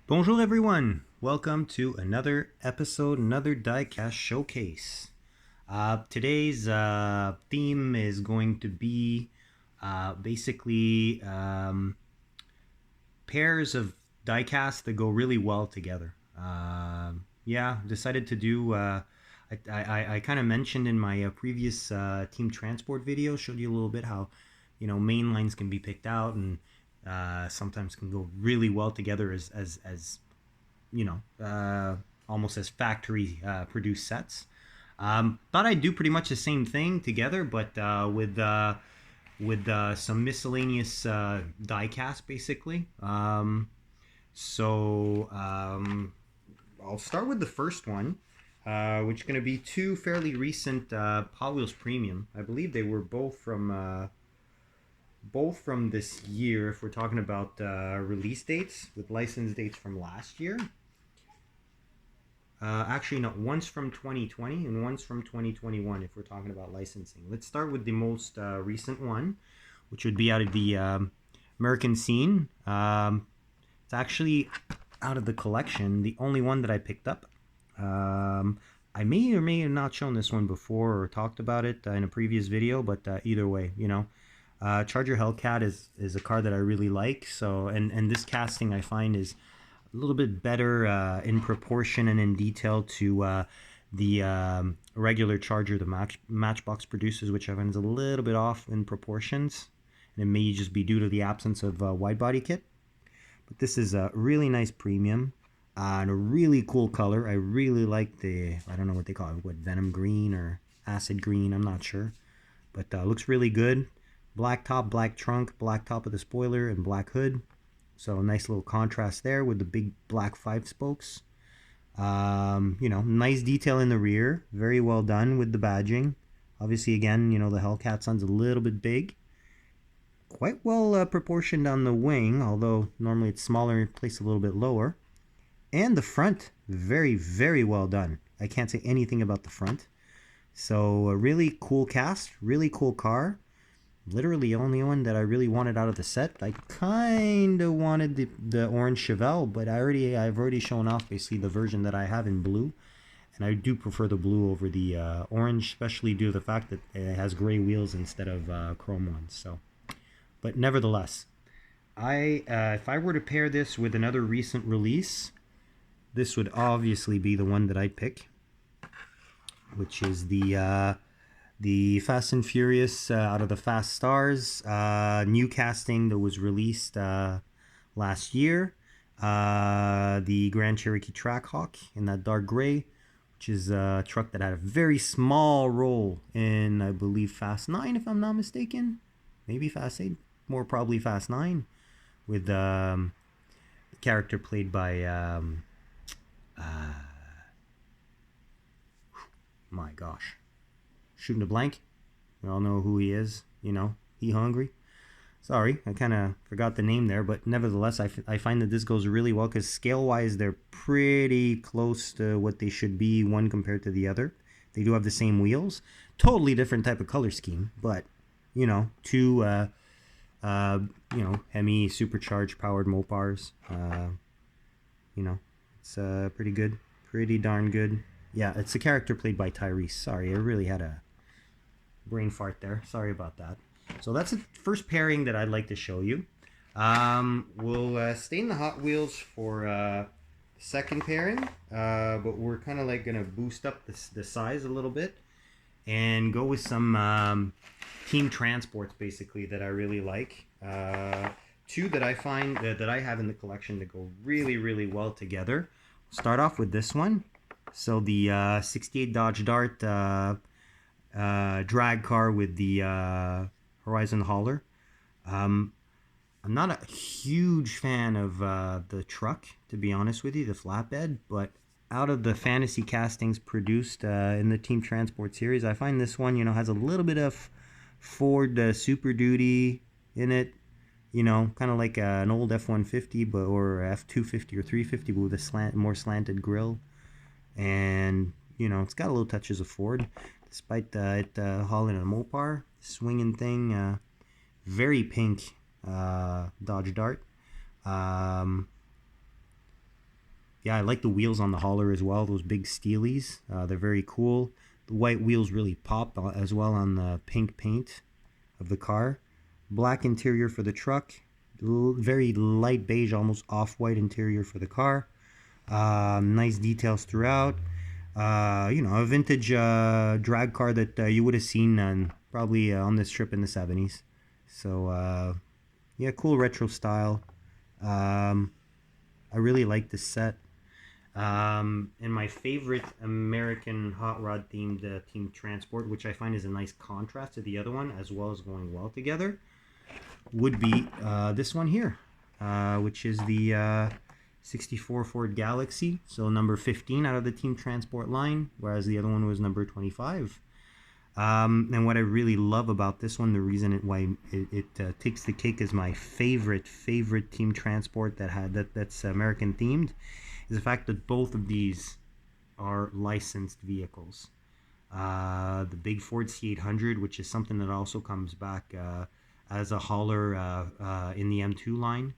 Bonjour everyone! Welcome to another episode, another diecast showcase. Today's theme is going to be basically pairs of diecast that go really well together. Yeah, decided to do. I kind of mentioned in my previous team transport video, showed you a little bit how main lines can be picked out and sometimes can go really well together as you know, almost as factory produced sets. Thought I'd do pretty much the same thing together, but with some miscellaneous die cast, basically. I'll start with the first one, which is going to be two fairly recent Hot Wheels Premium. I believe they were both from this year. If we're talking about release dates with license dates from last year. Actually, no, one's from 2020 and one's from 2021 if we're talking about licensing. Let's start with the most recent one, which would be out of the American scene. It's actually out of the collection, the only one that I picked up. I may or may have not shown this one before or talked about it in a previous video, but either way, Charger Hellcat is a car that I really like. So, and this casting I find is a little bit better in proportion and in detail to the regular Charger the Matchbox produces, which I find is a little bit off in proportions, and it may just be due to the absence of wide body kit. But this is a really nice premium and a really cool color. I really like I don't know what they call it, Venom green or acid green, I'm not sure, but looks really good. Black top, black trunk, black top of the spoiler, and black hood. So a nice little contrast there with the big black 5 spokes. Nice detail in the rear. Very well done with the badging. Obviously, again, the Hellcat sounds a little bit big. Quite well proportioned on the wing, although normally it's smaller and placed a little bit lower. And the front, very, very well done. I can't say anything about the front. So a really cool cast, really cool car. Literally the only one that I really wanted out of the set. I kind of wanted the orange Chevelle, but I've already shown off basically the version that I have in blue, and I do prefer the blue over the orange, especially due to the fact that it has gray wheels instead of chrome ones. So, but nevertheless, if I were to pair this with another recent release, this would obviously be the one that I'd pick, which is the Fast and Furious out of the Fast Stars new casting that was released last year. The Grand Cherokee Trackhawk in that dark gray, which is a truck that had a very small role in, I believe, Fast 9, if I'm not mistaken. Maybe Fast 8, more probably Fast 9, with the character played by, my gosh. Shooting a blank. We all know who he is. He hungry. Sorry, I kind of forgot the name there, but nevertheless, I find that this goes really well because scale-wise, they're pretty close to what they should be, one compared to the other. They do have the same wheels. Totally different type of color scheme, but, two, Hemi supercharged powered Mopars. It's pretty good. Pretty darn good. Yeah, it's a character played by Tyrese. Sorry, I really had a brain fart there. Sorry about that. So that's the first pairing that I'd like to show you. We'll stay in the Hot Wheels for second pairing, but we're kind of like going to boost up the size a little bit and go with some team transports basically that I really like. Two that I find that I have in the collection that go really, really well together. Start off with this one. So the 68 Dodge Dart drag car with the Horizon hauler. I'm not a huge fan of the truck, to be honest with you, the flatbed, but out of the fantasy castings produced in the Team Transport series, I find this one, has a little bit of Ford Super Duty in it, kind of like an old F-150 or F-250 or 350, but with a more slanted grille. And, it's got a little touches of Ford, despite it hauling a Mopar, swinging thing, very pink Dodge Dart. Yeah, I like the wheels on the hauler as well. Those big steelies, they're very cool. The white wheels really pop as well on the pink paint of the car. Black interior for the truck. Very light beige, almost off-white interior for the car. Nice details throughout. A vintage drag car that you would have seen probably on this trip in the 70s. So, yeah, cool retro style. Um, I really like this set. And my favorite American hot rod themed team transport, which I find is a nice contrast to the other one, as well as going well together, would be this one here, which is the 64 Ford Galaxy. So number 15 out of the team transport line, whereas the other one was number 25. And what I really love about this one, the reason why it takes the cake as my favorite team transport that's American themed, is the fact that both of these are licensed vehicles. The big Ford C800, which is something that also comes back as a hauler in the M2 line,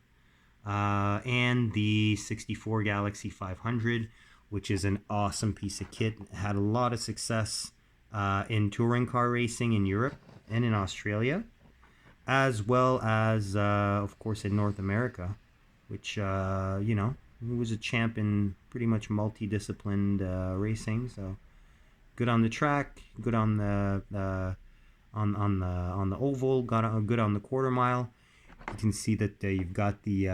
and the 64 Galaxy 500, which is an awesome piece of kit. It had a lot of success in touring car racing in Europe and in Australia, as well as, of course, in North America, which, he was a champ in pretty much multi-disciplined racing. So good on the track, good on the on the oval, good on the quarter mile. You can see that you've got the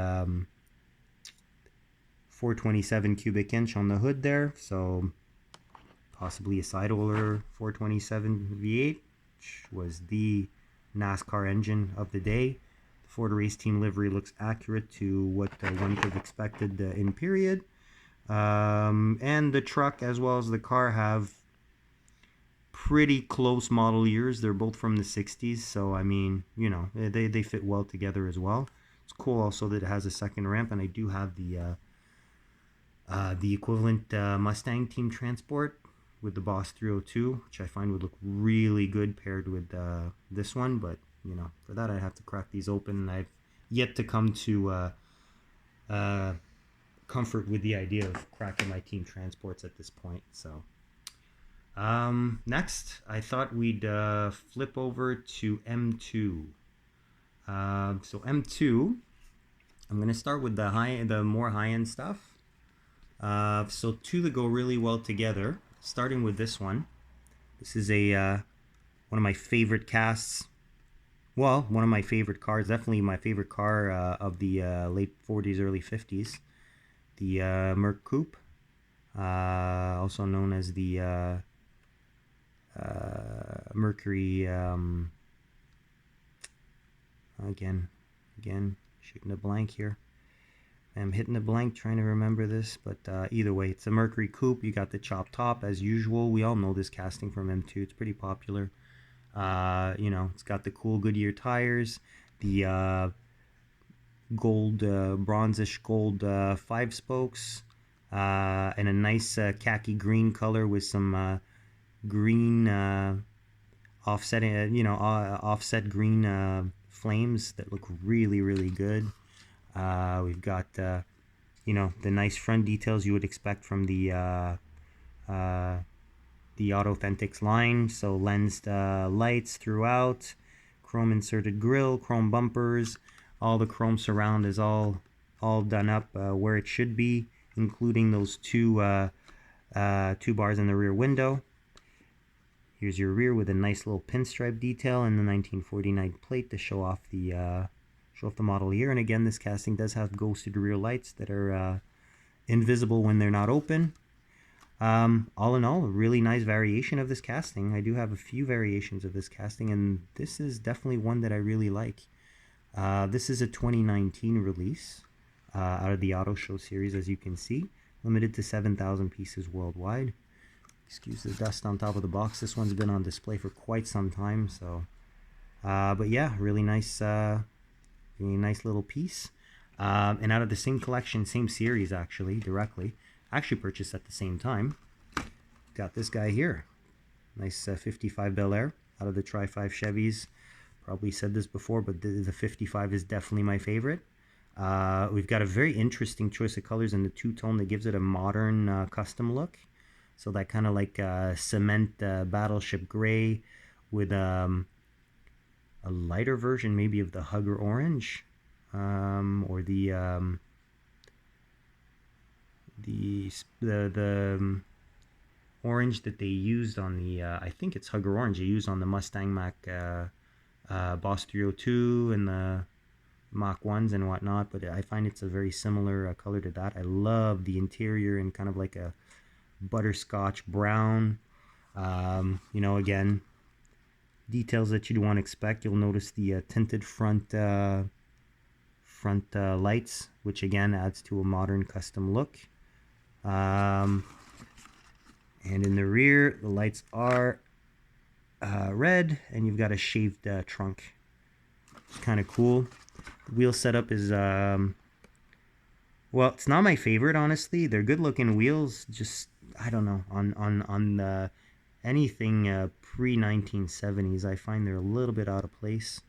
427 cubic inch on the hood there, so possibly a side oiler 427 V8, which was the NASCAR engine of the day. The Ford Race Team livery looks accurate to what one could have expected in period. And the truck as well as the car have pretty close model years. They're both from the 60s, so I mean, they fit well together as well. It's cool also that it has a second ramp, and I do have the equivalent Mustang team transport with the Boss 302, which I find would look really good paired with this one, but for that I'd have to crack these open, and I've yet to come to comfort with the idea of cracking my team transports at this point. So next I thought we'd flip over to M2. So M2, I'm going to start with the more high-end stuff. So two that go really well together, starting with this one. This is one of my favorite casts. Well, one of my favorite cars, definitely my favorite car of the late 40s, early 50s. The Merc Coupe, also known as the Mercury, again, shooting a blank here. I'm hitting a blank trying to remember this, but either way, it's a Mercury Coupe. You got the chop top as usual. We all know this casting from M2. It's pretty popular. It's got the cool Goodyear tires, the gold, bronzish gold 5 spokes, and a nice khaki green color with some green offset green flames that look really, really good. We've got the nice front details you would expect from the Authentics line. So lensed lights throughout, chrome inserted grille, chrome bumpers, all the chrome surround is all done up where it should be, including those two bars in the rear window. Here's your rear with a nice little pinstripe detail and the 1949 plate to show off the model year. And again, this casting does have ghosted rear lights that are invisible when they're not open. All in all, a really nice variation of this casting. I do have a few variations of this casting, and this is definitely one that I really like. This is a 2019 release out of the Auto Show series, as you can see. Limited to 7,000 pieces worldwide. Excuse the dust on top of the box. This one's been on display for quite some time, so... but yeah, really nice little piece. And out of the same collection, same series actually, directly. Actually purchased at the same time. Got this guy here. Nice 55 Bel Air out of the Tri-5 Chevys. Probably said this before, but the 55 is definitely my favorite. We've got a very interesting choice of colors in the two-tone that gives it a modern custom look. So that kind of like cement battleship gray with a lighter version maybe of the Hugger orange, or the orange that they used on the I think it's Hugger orange they used on the Mustang Mach Boss 302 and the Mach 1s and whatnot, but I find it's a very similar color to that. I love the interior in kind of like a butterscotch brown. You know, again, details that you'd want to expect. You'll notice the tinted front lights, which again adds to a modern custom look. And in the rear, the lights are red, and you've got a shaved trunk. It's kind of cool. The wheel setup is well, it's not my favorite, honestly. They're good looking wheels, just I don't know, on the anything pre 1970s, I find they're a little bit out of place.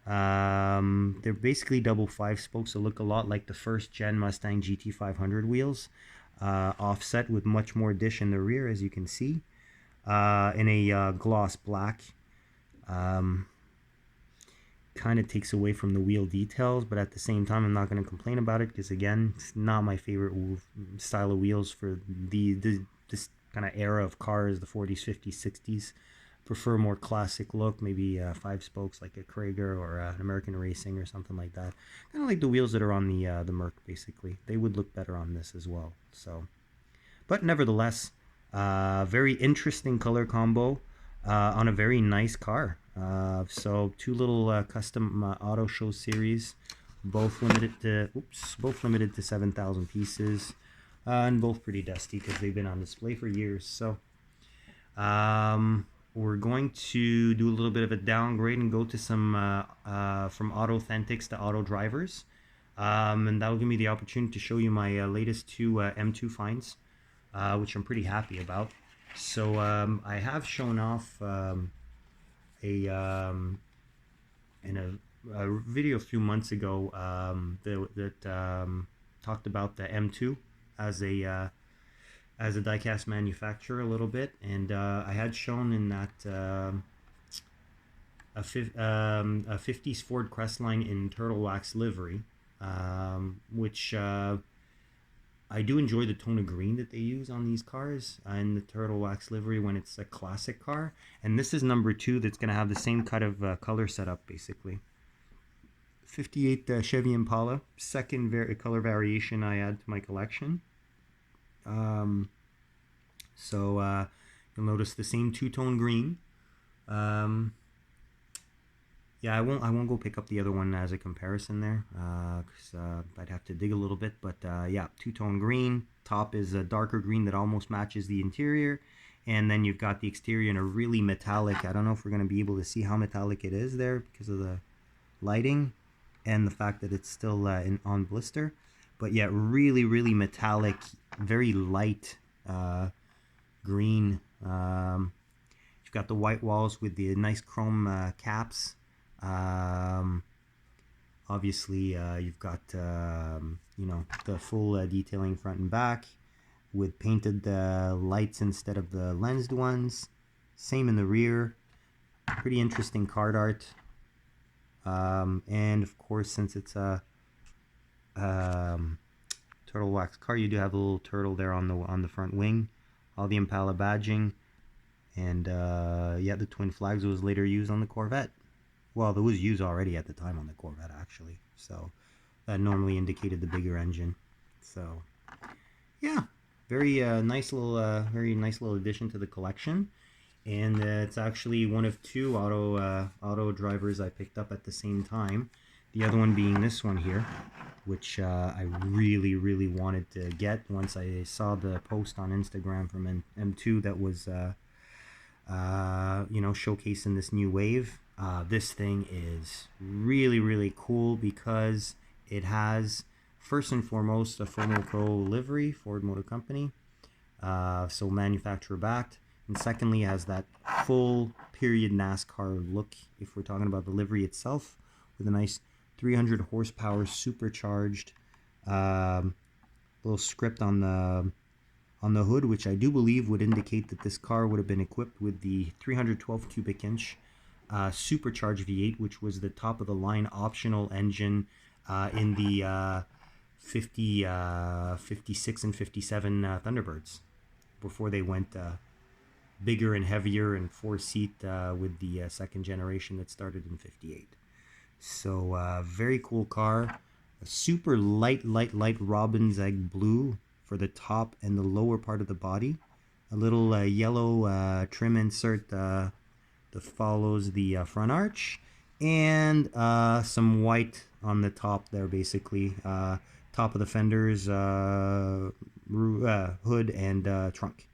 They're basically double 5-spokes that look a lot like the first gen Mustang GT500 wheels, offset with much more dish in the rear, as you can see, in a gloss black. Kind of takes away from the wheel details, but at the same time, I'm not going to complain about it because, again, it's not my favorite style of wheels for this kind of era of cars, the 40s, 50s, 60s. Prefer more classic look, maybe 5-spokes like a Krager or an American Racing or something like that. Kind of like the wheels that are on the Merc, basically. They would look better on this as well. So, but nevertheless, very interesting color combo on a very nice car. So two little custom auto show series, both limited to 7,000 pieces, and both pretty dusty because they've been on display for years. So we're going to do a little bit of a downgrade and go to some from Auto Authentics to Auto Drivers, and that'll give me the opportunity to show you my latest two M2 finds, which I'm pretty happy about. So I have shown off in a video a few months ago that talked about the M2 as a diecast manufacturer a little bit, and I had shown in that a 50s Ford Crestline in turtle wax livery, which I do enjoy the tone of green that they use on these cars in the turtle wax livery when it's a classic car. And this is number 2 that's going to have the same kind of color setup, basically. 58 Chevy Impala, second color variation I add to my collection. So you'll notice the same two-tone green. Yeah, I won't go pick up the other one as a comparison there, because I'd have to dig a little bit. But yeah, two-tone green. Top is a darker green that almost matches the interior, and then you've got the exterior in a really metallic. I don't know if we're going to be able to see how metallic it is there because of the lighting and the fact that it's still on blister. But yeah, really, really metallic, very light green. You've got the white walls with the nice chrome caps. Obviously, you've got you know, the full detailing front and back with painted lights instead of the lensed ones. Same in the rear. Pretty interesting card art. And of course, since it's a turtle wax car, you do have a little turtle there on the front wing. All the Impala badging, and yeah, the twin flags was later used on the Corvette. Well, it was used already at the time on the Corvette, actually. So that normally indicated the bigger engine. So yeah, very nice little addition to the collection. And it's actually one of 2 auto drivers I picked up at the same time. The other one being this one here, which I really, really wanted to get once I saw the post on Instagram from M2 that was you know, showcasing this new wave. This thing is really, really cool because it has, first and foremost, a Fomo Pro livery, Ford Motor Company, so manufacturer backed. And secondly, it has that full period NASCAR look, if we're talking about the livery itself, with a nice 300 horsepower supercharged. Little script on the hood, which I do believe would indicate that this car would have been equipped with the 312 cubic inch supercharged V8, which was the top of the line optional engine in the 56 and 57 Thunderbirds before they went bigger and heavier and 4-seat with the second generation that started in 58. So very cool car. A super light robin's egg blue for the top and the lower part of the body. A little yellow trim insert that follows the front arch. And some white on the top there, basically. Top of the fenders, hood, and trunk,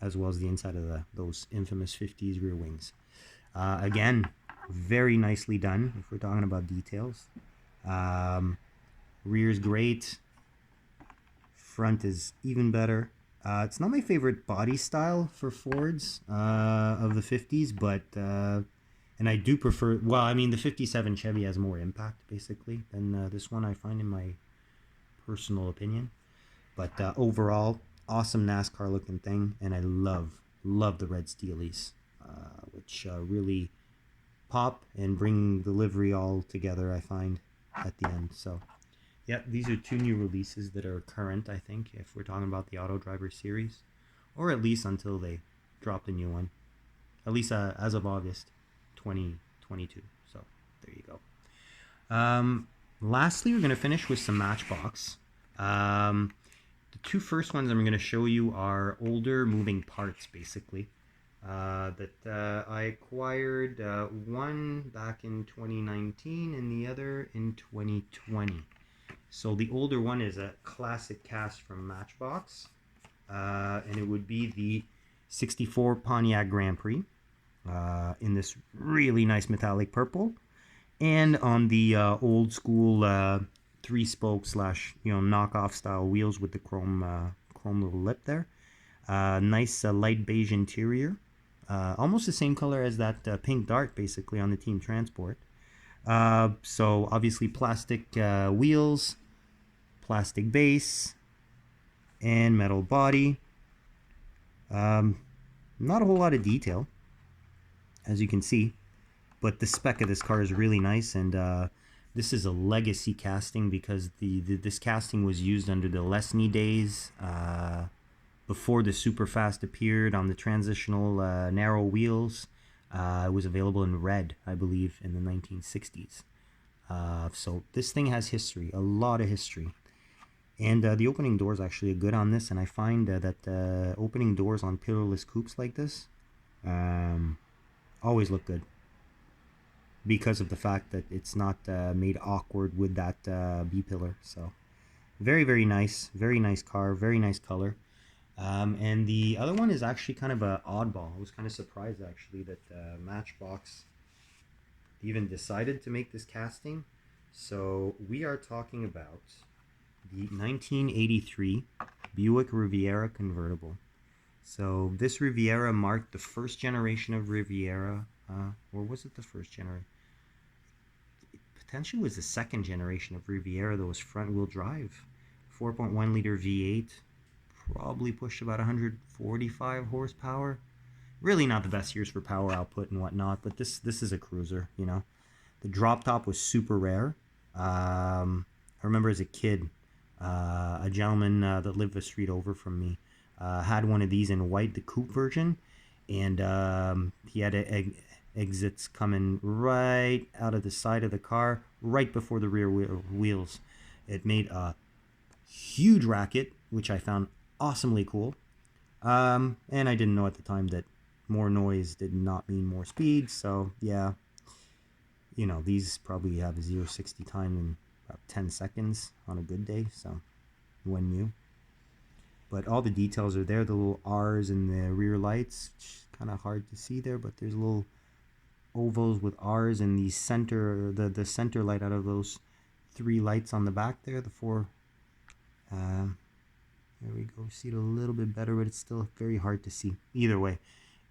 as well as the inside of those infamous 50s rear wings. Again, very nicely done if we're talking about details. Rear's great. Front is even better. It's not my favorite body style for Fords of the 50s, but and I do prefer, well, I mean, the 57 Chevy has more impact, basically, than this one, I find, in my personal opinion. But overall, awesome NASCAR looking thing, and I love the red steelies, which really pop and bring the livery all together, I find, at the end. So yeah, these are two new releases that are current, I think, if we're talking about the Auto Driver series, or at least until they drop the new one, at least as of August 2022. So there you go. Lastly, we're going to finish with some Matchbox. The two first ones I'm going to show you are older moving parts, basically, that I acquired, one back in 2019 and the other in 2020. So the older one is a classic cast from Matchbox, and it would be the 64 Pontiac Grand Prix in this really nice metallic purple, and on the old school 3-spoke / knockoff style wheels with the chrome little lip there. Nice light beige interior, almost the same color as that pink Dart, basically, on the Team Transport. So obviously plastic wheels, plastic base, and metal body. Not a whole lot of detail, as you can see, but the spec of this car is really nice, and this is a legacy casting because this casting was used under the Lesney days, before the Superfast appeared on the transitional narrow wheels. It was available in red, I believe, in the 1960s. So this thing has history, a lot of history. And the opening doors actually are good on this, and I find that opening doors on pillarless coupes like this always look good, because of the fact that it's not made awkward with that B-pillar. So very nice car, very nice color. And the other one is actually kind of an oddball. I was kind of surprised, actually, that Matchbox even decided to make this casting. So we are talking about the 1983 Buick Riviera convertible. So this Riviera marked the first generation of Riviera, or was it the first generation? It potentially was the second generation of Riviera that was front-wheel drive. 4.1 liter V8, probably pushed about 145 horsepower. Really not the best years for power output and whatnot, but this is a cruiser, you know. The drop top was super rare. I remember as a kid, a gentleman that lived a street over from me had one of these in white, the coupe version, and he had exits coming right out of the side of the car, right before the rear wheels. It made a huge racket, which I found awesomely cool. And I didn't know at the time that more noise did not mean more speed, so yeah, you know, these probably have a 0-60 time in about 10 seconds on a good day, so when new. But all the details are there, the little R's in the rear lights, kind of hard to see there, but there's little ovals with R's in the center, the center light out of those 3 lights on the back there, the 4. There we go, see it a little bit better, but it's still very hard to see. Either way,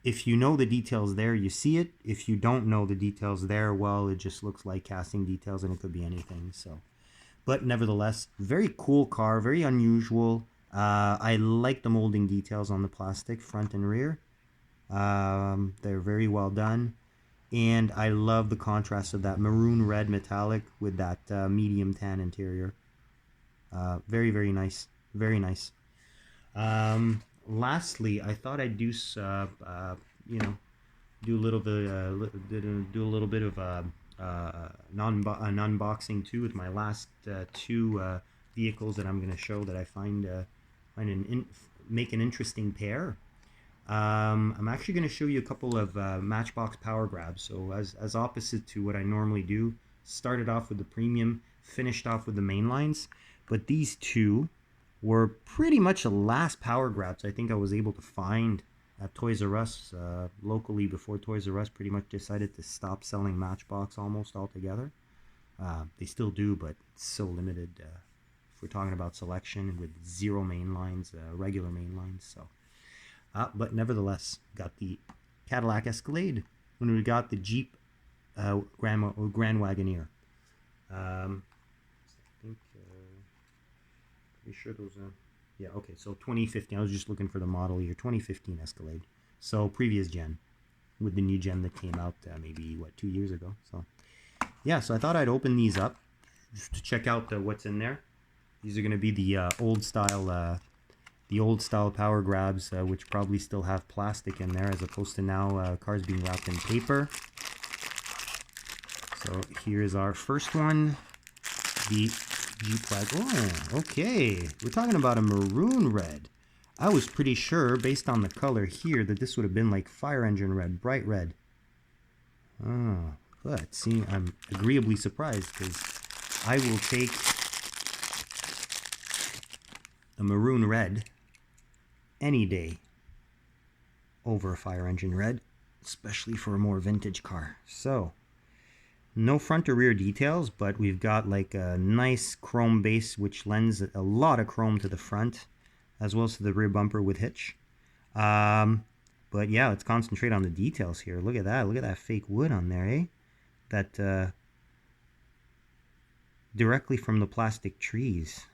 if you know the details there, you see it. If you don't know the details there, well, it just looks like casting details, and it could be anything. So, but nevertheless, very cool car, very unusual. I like the molding details on the plastic, front and rear. They're very well done. And I love the contrast of that maroon red metallic with that medium tan interior. Very, very nice. Very nice. Lastly, I thought I'd do, you know, do a little bit, do a little bit of an unboxing too with my last two vehicles that I'm going to show that I find make an interesting pair. I'm actually going to show you a couple of Matchbox power grabs. So as opposite to what I normally do, started off with the premium, finished off with the main lines. But these two were pretty much the last power grabs I think I was able to find at Toys R Us locally before Toys R Us pretty much decided to stop selling Matchbox almost altogether. They still do, but it's so limited if we're talking about selection with zero main lines, regular main lines. So. But nevertheless, got the Cadillac Escalade when we got the Jeep Grand Wagoneer. I think, pretty sure those are, yeah, okay, so 2015, I was just looking for the model year, 2015 Escalade. So previous gen, with the new gen that came out maybe, 2 years ago. So, yeah, so I thought I'd open these up just to check out what's in there. These are going to be the old style power grabs, which probably still have plastic in there as opposed to now cars being wrapped in paper. So here's our first one, the Jeep Wagon. Oh, okay, we're talking about a maroon red. I was pretty sure, based on the color here, that this would have been like fire engine red, bright red. Oh, but see, I'm agreeably surprised because I will take a maroon red any day over a fire engine red, especially for a more vintage car. So no front or rear details, but we've got like a nice chrome base which lends a lot of chrome to the front as well as to the rear bumper with hitch. But yeah, let's concentrate on the details here. Look at that fake wood on there, eh? That directly from the plastic trees.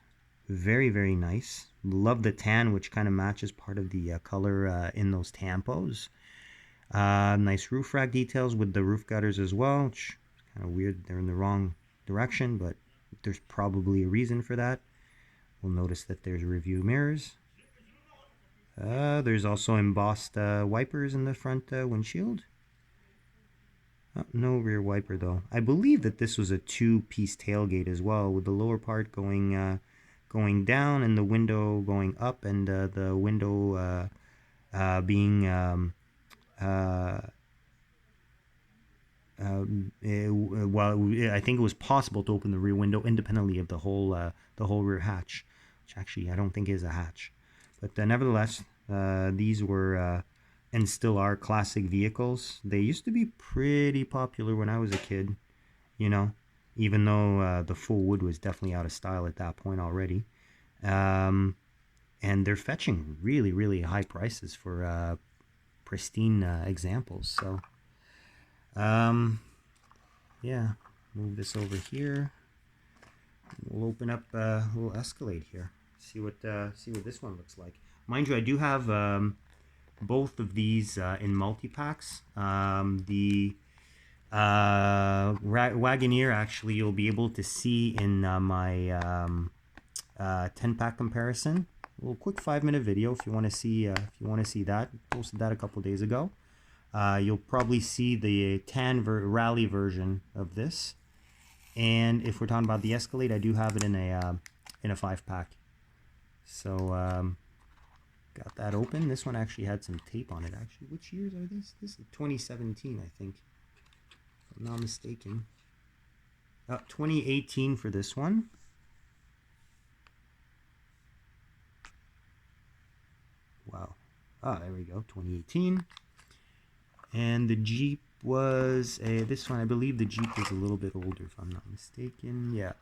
Very, very nice. Love the tan, which kind of matches part of the color in those tampos. Nice roof rack details with the roof gutters as well, which is kind of weird. They're in the wrong direction, but there's probably a reason for that. We'll notice that there's review mirrors. There's also embossed wipers in the front windshield. Oh, no rear wiper though. I believe that this was a two-piece tailgate as well, with the lower part going down and the window going up, and the window being well, I think it was possible to open the rear window independently of the whole rear hatch, which actually I don't think is a hatch. But nevertheless, these were and still are classic vehicles. They used to be pretty popular when I was a kid, you know, even though the full wood was definitely out of style at that point already. And they're fetching really, really high prices for pristine examples. So, yeah, move this over here. We'll open up a little Escalade here. See what this one looks like. Mind you, I do have both of these in multi-packs. The Wagoneer, actually, you'll be able to see in my 10-pack comparison. A little quick 5-minute video if you want to see that. Posted that a couple days ago. You'll probably see the tan rally version of this. And if we're talking about the Escalade, I do have it in a 5-pack. So got that open. This one actually had some tape on it. Actually, which years are these? This is 2017, I think, if I'm not mistaken. 2018 for this one. Wow. There we go. 2018. And the Jeep was this one. I believe the Jeep was a little bit older, if I'm not mistaken. Yeah.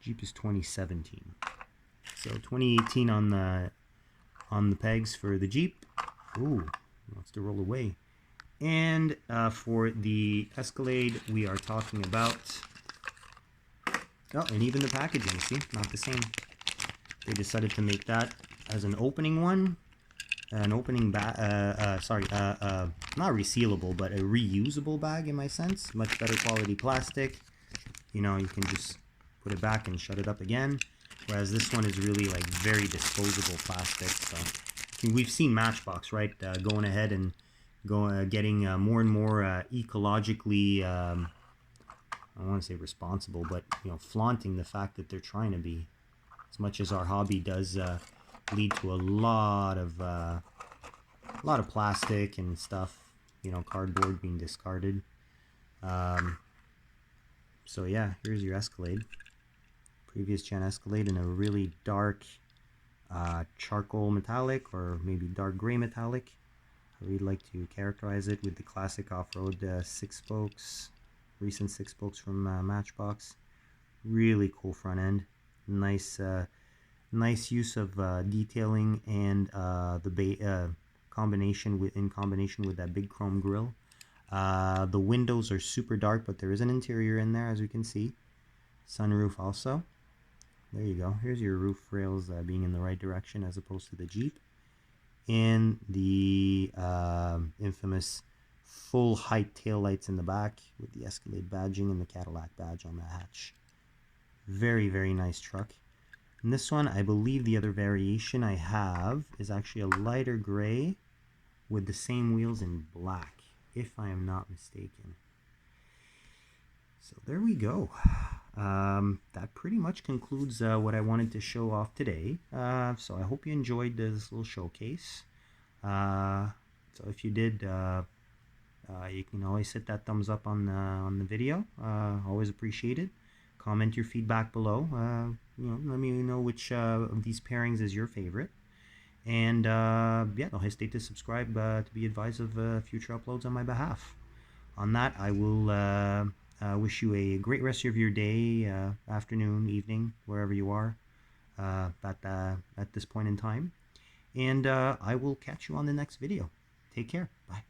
Jeep is 2017. So 2018 on the pegs for the Jeep. Ooh, wants to roll away. And for the Escalade, we are talking about... Oh, and even the packaging, see? Not the same. They decided to make that as an opening one. An opening bag, not resealable, but a reusable bag in my sense. Much better quality plastic. You know, you can just put it back and shut it up again. Whereas this one is really like very disposable plastic. So we've seen Matchbox, right, going ahead and getting more and more ecologically, I don't want to say responsible, but you know, flaunting the fact that they're trying to be. As much as our hobby does lead to a lot of plastic and stuff, you know, cardboard being discarded. So yeah, here's your Escalade. Previous gen Escalade in a really dark charcoal metallic, or maybe dark gray metallic. I would like to characterize it with the classic off-road 6-spokes, recent 6-spokes from Matchbox. Really cool front end. Nice use of detailing and the combination with that big chrome grille. The windows are super dark, but there is an interior in there, as we can see. Sunroof also. There you go. Here's your roof rails being in the right direction as opposed to the Jeep. And the infamous full height taillights in the back with the Escalade badging and the Cadillac badge on the hatch. Very, very nice truck. And this one, I believe the other variation I have is actually a lighter gray with the same wheels in black, if I am not mistaken. So there we go. That pretty much concludes what I wanted to show off today. So I hope you enjoyed this little showcase. So if you did, you can always hit that thumbs up on the video. Always appreciate it. Comment your feedback below. You know, let me know which of these pairings is your favorite. And yeah, don't hesitate to subscribe to be advised of future uploads on my behalf. On that, I will wish you a great rest of your day, afternoon, evening, wherever you are at this point in time. And I will catch you on the next video. Take care. Bye.